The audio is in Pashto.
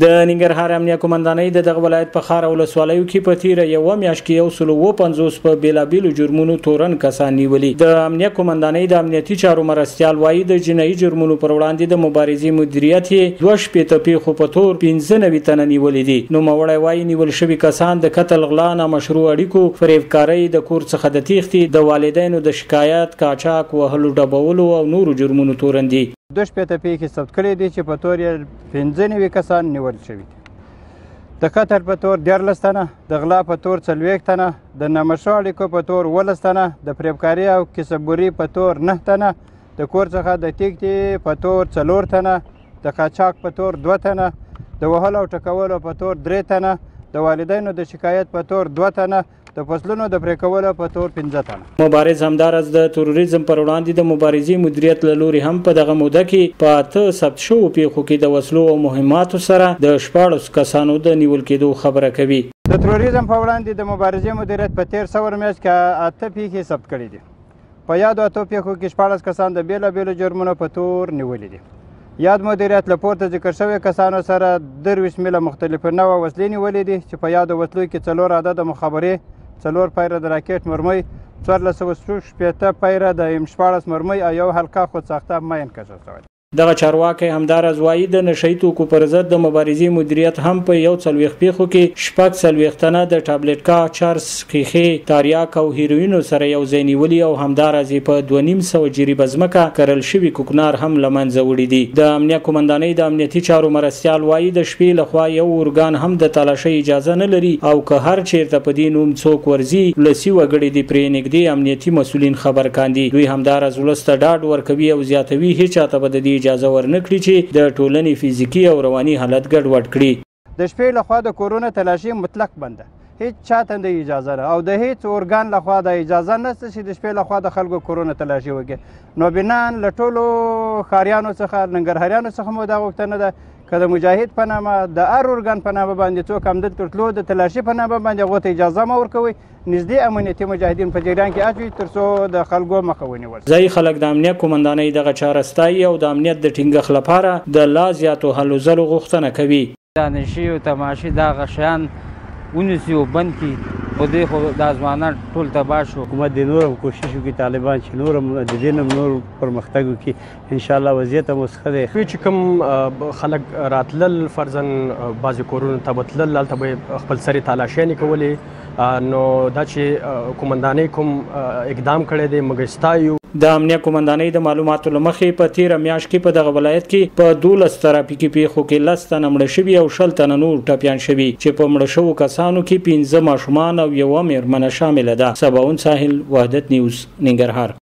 د ننګرهار امنیه قومندانۍ د دغه ولایت په خار ولسوالیو کې په تیره یوه میاشت کې 150 په بیلابیلو جرمونو تورن کسان نیولي. د امنیه قومندانۍ د امنیتي چارو مرستیال وایي د جنایي جرمونو پر وړاندې د مبارزې مدیریت یې 2 شپېته پیښو په تور 15 تنه نیولي دي. نوموړی وایي نیول شوي کسان د قتل، غلا، نامشروع اړیکو، فریبکارۍ، د کور څخه د تېښتې، د والدینو د شکایت، قاچاق، وهلو، ډبولو او نورو جرمونو تورن دي. 2 شپېته پیښې ثبت کړي دي چې په تور یې 15 کسان نیول شوي دي. د قتل په تور 14 تنه، د غلا په تور 40 تنه، د نامشروع اړیکو په تور 18 تنه، د فریبکارۍ او کسبګرۍ په تور 9 تنه، د کور څخه د تېښتې په تور 4 تنه، د قاچاق په تور 2 تنه، د وهلو او ټکولو په تور 3 تنه، د والدینو د شکایت په تور 2 تنه، د فصلونو د پرې کولو په تور 15 تنه. مبارز همدارس د تروریزم پر وړاندې د مبارزې مدیریت له لوري هم په دغه موده کې په 8 ثبت شوو پیښو کې د وسلو او مهماتو سره د 14 کسانو د نیول کېدو خبره کوي. د تروریزم په وړاندې د مبارزې مدیریت په 13 میاشت کې 8 پیښې ثبت کړي دي. په یادو 8 پیښو کې 14 کسان د بیلابیلو جرمونو په تور نیولي دي. یاد مدیریت له پورته ذکر شوی کسانو سره 23 میله مختلفې نوعه وسلې نیولې دي چې په یادو وسلو کې 4 عدده مخابرې، 4 پیره د راکټ مرمۍ، 1460 پیره د M14 مرمۍ او 1 حلقه خودساخته ماین کشف شوی. دغه چارواکي همدارس وایي د نشهیي توکو پر ضد د مبارزې مدیریت هم په 41 پیښو کې 46 تنه د ټابلیټکا، چرس، ښیښې، تاریاک او هیروینو سره یو ځای نیولي او همدارس په 2.5 جریبه ځمکه کرل شوي کوکنار هم له منځه وړي دي. د امنیه قومندانۍ د امنیتي چارو مرستیال وایي د شپې لخوا یو ارګان هم د تلاشۍ اجازه نه لري او که هر چیرته په دې نوم څوک ورځي لسی وګړي دي پرې نږدې امنیتي مسؤلین خبر کاندي. دوی همدارس ولس ته ډاډ ورکوي او زیاتوي هیڅ چاته به د دې اجازه ورنکړي چې د ټولنې فزیکي او رواني حالت ګډوډ کړي. د شپې لخوا د کورونو تلاشي مطلق بنده، هیڅ چاته د اجازه نه او د هیڅ ارګان لخوا د اجازه نشته چې د شپې لخوا د خلکو کورونو تلاشي وکړي. نو بنان له ټولو ښاریانو څخه، ننګرهاریانو څخه مو دا غوښتنه ده که د مجاهد په نامه د هر ارګان په نامه باندې څوک همدلته تلو د تلاشي په نامه باندې هغو ته اجازه مه ورکوئ. نږدې امنیتي مجاهدین په جریان کې اچوي تر څو د خلکو مخه ونیول. ځایي خلک د امنیه قومندانۍ دغه چاره ستایي او د امنیت د ټینګښت لپاره د لا زیاتو هلو ځلو غوښتنه کوي. دا نشي او تماشې دغه شیان ونیسي او بند کړي. خو دې خو دا ځوانان ټول تباه شو. حکومت د نور هم کوشش وکړي طالبان چې نور هم د دې نه نور پرمختګ وکړي. انشاءالله وضعیت هم اوس ښه دی. چې کوم خلک راتلل فرضاً بعضې کورونو ته به تلل، هلته به خپل سرې تالاشیانې کولې. نو دا چې قومندانۍ کوم اقدام کړی دی موږ ستایو. د امنیه قومندانۍ د معلوماتو له مخې په 13 میاشت کې په دغه ولایت کې په 12 ترافیکي پیښو کې 10 تنه مړه شوي او 20 تنه نور ټپیان شوي چې په مړه شوو کسانو کې 15 ماشومان او 1 مېرمنه شامله ده. سباون ساحل، وحدت نیوز، ننګرهار.